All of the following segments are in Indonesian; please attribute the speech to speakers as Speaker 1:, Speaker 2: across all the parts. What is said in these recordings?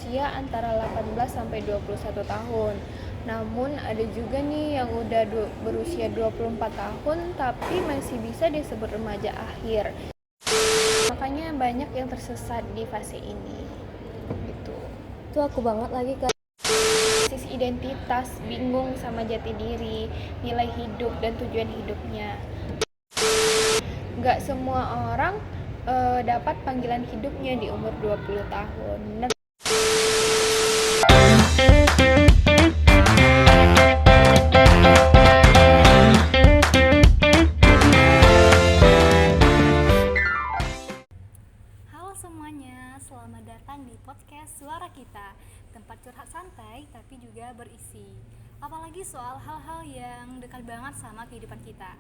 Speaker 1: usia antara 18 sampai 21 tahun. Namun ada juga nih yang udah berusia 24 tahun tapi masih bisa disebut remaja akhir. Makanya banyak yang tersesat di fase ini. Gitu.
Speaker 2: Itu aku banget lagi Kak.
Speaker 1: Krisis identitas, bingung sama jati diri, nilai hidup dan tujuan hidupnya. Gak semua orang dapat panggilan hidupnya di umur 20 tahun.
Speaker 3: Halo semuanya, selamat datang di podcast Suara Kita, tempat curhat santai tapi juga berisi. Apalagi soal hal-hal yang dekat banget sama kehidupan kita.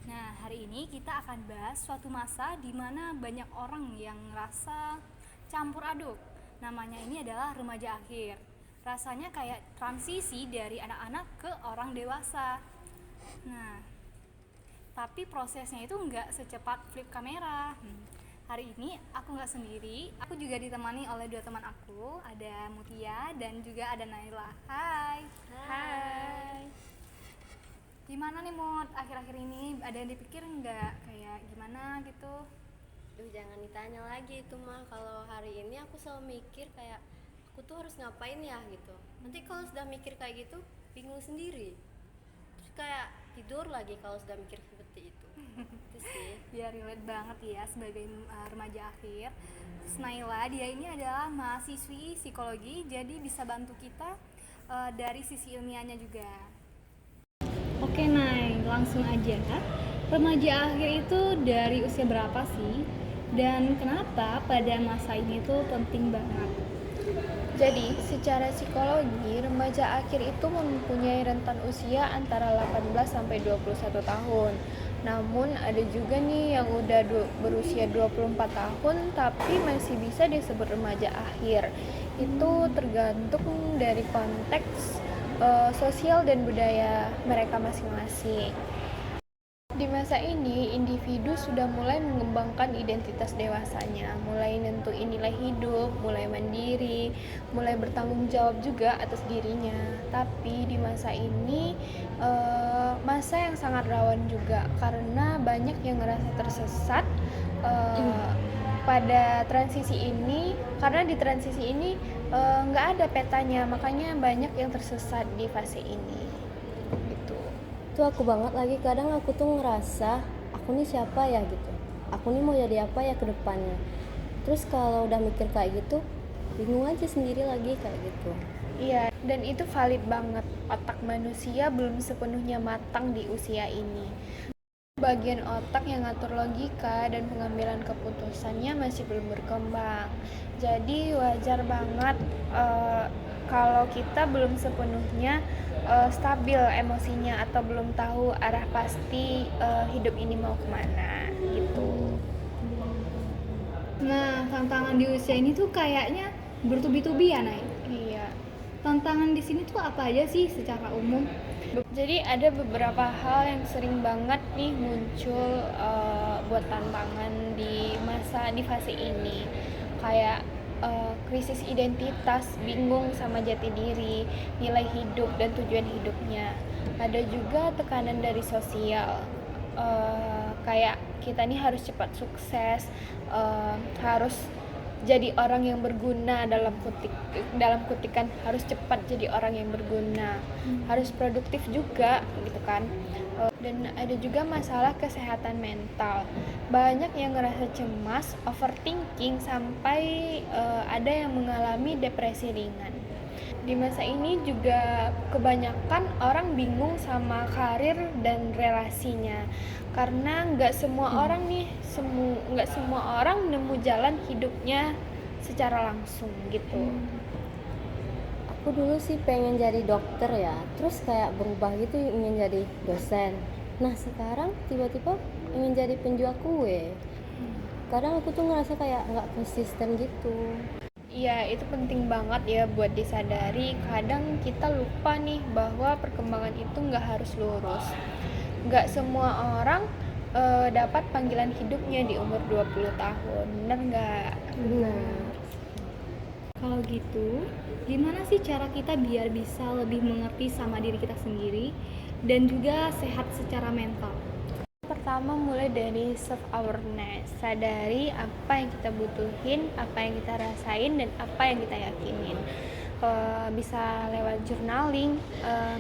Speaker 3: Nah, hari ini kita akan bahas suatu masa di mana banyak orang yang ngerasa campur aduk. Namanya ini adalah remaja akhir. Rasanya kayak transisi dari anak-anak ke orang dewasa. Nah, tapi prosesnya itu nggak secepat flip kamera. Hari ini aku nggak sendiri, aku juga ditemani oleh dua teman aku, ada Mutia dan juga ada Naila. Hai.
Speaker 1: Hai.
Speaker 3: Gimana nih Mut, akhir-akhir ini ada yang dipikir nggak kayak gimana gitu?
Speaker 2: Jangan ditanya lagi itu mah. Kalau hari ini aku selalu mikir kayak aku tuh harus ngapain ya gitu. Nanti kalau sudah mikir kayak gitu bingung sendiri. Terus kayak tidur lagi kalau sudah mikir seperti itu. Itu sih.
Speaker 3: Ya relate banget ya sebagai remaja akhir. Naila dia ini adalah mahasiswi psikologi, jadi bisa bantu kita dari sisi ilmiahnya juga. Oke Nay, langsung aja. Remaja akhir itu dari usia berapa sih? Dan kenapa pada masa ini tuh penting banget?
Speaker 1: Jadi, secara psikologi, remaja akhir itu mempunyai rentan usia antara 18 sampai 21 tahun. Namun ada juga nih yang udah berusia 24 tahun tapi masih bisa disebut remaja akhir. Itu tergantung dari konteks sosial dan budaya mereka masing-masing. Di masa ini, individu sudah mulai mengembangkan identitas dewasanya, mulai nentuin nilai hidup, mulai mandiri, mulai bertanggung jawab juga atas dirinya. Tapi di masa ini, masa yang sangat rawan juga karena banyak yang ngerasa tersesat pada transisi ini, karena di transisi ini nggak ada petanya, makanya banyak yang tersesat di fase ini. Gitu.
Speaker 2: Itu aku banget lagi. Kadang aku tuh ngerasa aku nih siapa ya gitu. Aku nih mau jadi apa ya ke depannya. Terus kalau udah mikir kayak gitu bingung aja sendiri lagi kayak gitu.
Speaker 1: Iya, dan itu valid banget. Otak manusia belum sepenuhnya matang di usia ini. Bagian otak yang ngatur logika dan pengambilan keputusannya masih belum berkembang. Jadi wajar banget kalau kita belum sepenuhnya stabil emosinya atau belum tahu arah pasti hidup ini mau kemana gitu.
Speaker 3: Nah, tantangan di usia ini tuh kayaknya bertubi-tubi ya, Nay.
Speaker 1: Iya.
Speaker 3: Tantangan di sini tuh apa aja sih secara umum?
Speaker 1: Jadi ada beberapa hal yang sering banget nih muncul buat tantangan di fase ini, kayak krisis identitas, bingung sama jati diri, nilai hidup dan tujuan hidupnya. Ada juga tekanan dari sosial, kayak kita nih harus cepat sukses, harus jadi orang yang berguna, dalam kutikan harus cepat jadi orang yang berguna, harus produktif juga gitu kan. Dan ada juga masalah kesehatan mental, banyak yang ngerasa cemas, overthinking, sampai ada yang mengalami depresi ringan. Di masa ini juga kebanyakan orang bingung sama karir dan relasinya, karena nggak semua orang nemu jalan hidupnya secara langsung gitu.
Speaker 2: Aku dulu sih pengen jadi dokter ya, terus kayak berubah gitu ingin jadi dosen. Nah sekarang tiba-tiba ingin jadi penjual kue. Kadang aku tuh ngerasa kayak nggak konsisten gitu.
Speaker 1: Iya, itu penting banget ya buat disadari. Kadang kita lupa nih bahwa perkembangan itu nggak harus lurus. Nggak semua orang dapat panggilan hidupnya di umur 20 tahun. Bener nggak?
Speaker 2: Benar.
Speaker 3: Kalau gitu, gimana sih cara kita biar bisa lebih mengerti sama diri kita sendiri dan juga sehat secara mental?
Speaker 1: Pertama mulai dari self awareness, sadari apa yang kita butuhin, apa yang kita rasain, dan apa yang kita yakinin. Bisa lewat journaling,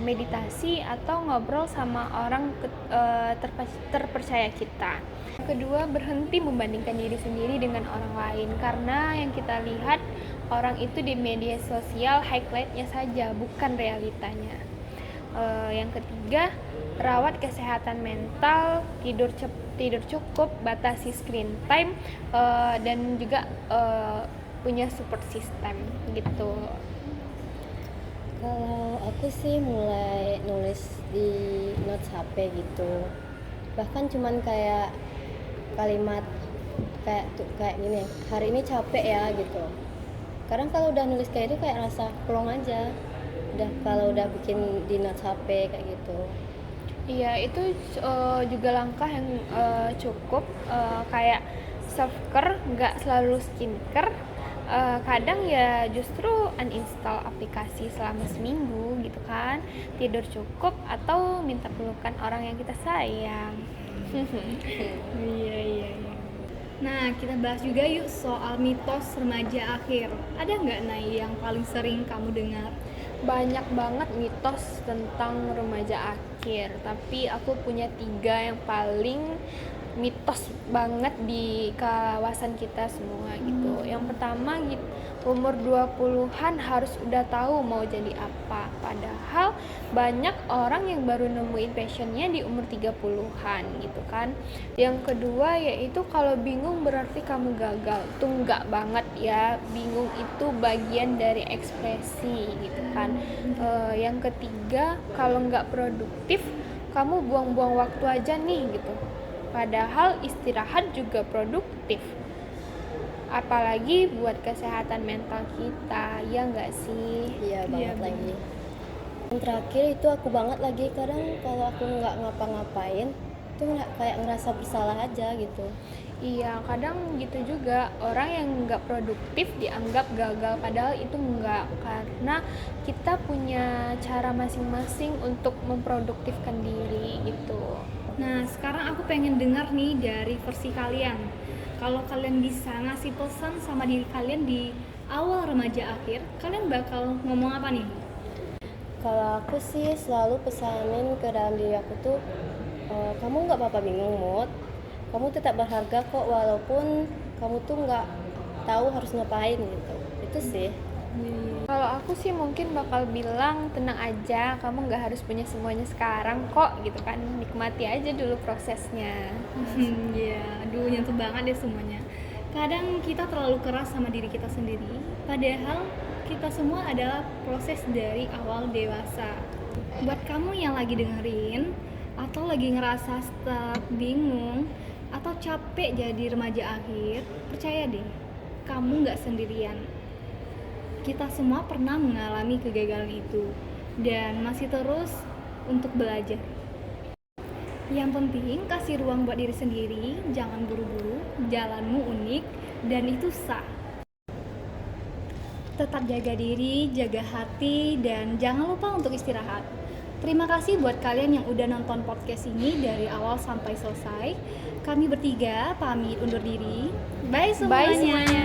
Speaker 1: meditasi, atau ngobrol sama orang terpercaya kita. Kedua, berhenti membandingkan diri sendiri dengan orang lain, karena yang kita lihat orang itu di media sosial highlightnya saja, bukan realitanya. Yang ketiga, rawat kesehatan mental, tidur cukup, batasi screen time, dan juga punya support system gitu.
Speaker 2: Kalau aku sih mulai nulis di notes HP gitu. Bahkan cuman kayak kalimat kayak gini, hari ini capek ya gitu. Kadang kalau udah nulis kayak itu kayak rasa plong aja. Kalau udah bikin di notes HP kayak gitu.
Speaker 1: Iya, itu juga langkah yang cukup, kayak self care, nggak selalu skincare. Kadang ya justru uninstall aplikasi selama seminggu gitu kan, tidur cukup, atau minta pelukan orang yang kita sayang.
Speaker 3: Iya. Nah, kita bahas juga yuk soal mitos remaja akhir. Ada nggak, Nay, yang paling sering kamu dengar?
Speaker 1: Banyak banget mitos tentang remaja akhir, tapi aku punya 3 yang paling mitos banget di kawasan kita semua gitu. Yang pertama gitu, umur 20-an harus udah tahu mau jadi apa. Padahal banyak orang yang baru nemuin passionnya di umur 30-an gitu kan. Yang kedua yaitu kalau bingung berarti kamu gagal. Itu enggak banget ya. Bingung itu bagian dari ekspresi gitu kan. Yang ketiga, kalau nggak produktif kamu buang-buang waktu aja nih gitu. Padahal istirahat juga produktif. Apalagi buat kesehatan mental kita, ya nggak sih?
Speaker 2: Iya banget
Speaker 3: Iya,
Speaker 2: lagi. Yang terakhir itu aku banget lagi, kadang kalau aku nggak ngapa-ngapain tuh kayak ngerasa bersalah aja gitu.
Speaker 1: Iya, kadang gitu juga, orang yang nggak produktif dianggap gagal, padahal itu enggak, karena kita punya cara masing-masing untuk memproduktifkan diri gitu.
Speaker 3: Nah, sekarang aku pengen dengar nih dari versi kalian. Kalau kalian bisa ngasih pesan sama diri kalian di awal remaja akhir, kalian bakal ngomong apa nih?
Speaker 2: Kalau aku sih selalu pesanin ke dalam diri aku tuh, kamu nggak apa-apa bingung mood, kamu tetap berharga kok walaupun kamu tuh nggak tahu harus ngapain gitu. Itu sih.
Speaker 1: Kalau aku sih mungkin bakal bilang tenang aja, kamu nggak harus punya semuanya sekarang kok gitu kan, nikmati aja dulu prosesnya.
Speaker 3: Iya, aduh nyentuh banget deh semuanya. Kadang kita terlalu keras sama diri kita sendiri, padahal kita semua adalah proses dari awal dewasa. Buat kamu yang lagi dengerin, atau lagi ngerasa stuck, bingung, atau capek jadi remaja akhir, percaya deh, kamu nggak sendirian. Kita semua pernah mengalami kegagalan itu, dan masih terus untuk belajar. Yang penting kasih ruang buat diri sendiri, jangan buru-buru, jalanmu unik, dan itu sah. Tetap jaga diri, jaga hati, dan jangan lupa untuk istirahat. Terima kasih buat kalian yang udah nonton podcast ini dari awal sampai selesai. Kami bertiga pamit undur diri. Bye semuanya.
Speaker 1: Bye semuanya.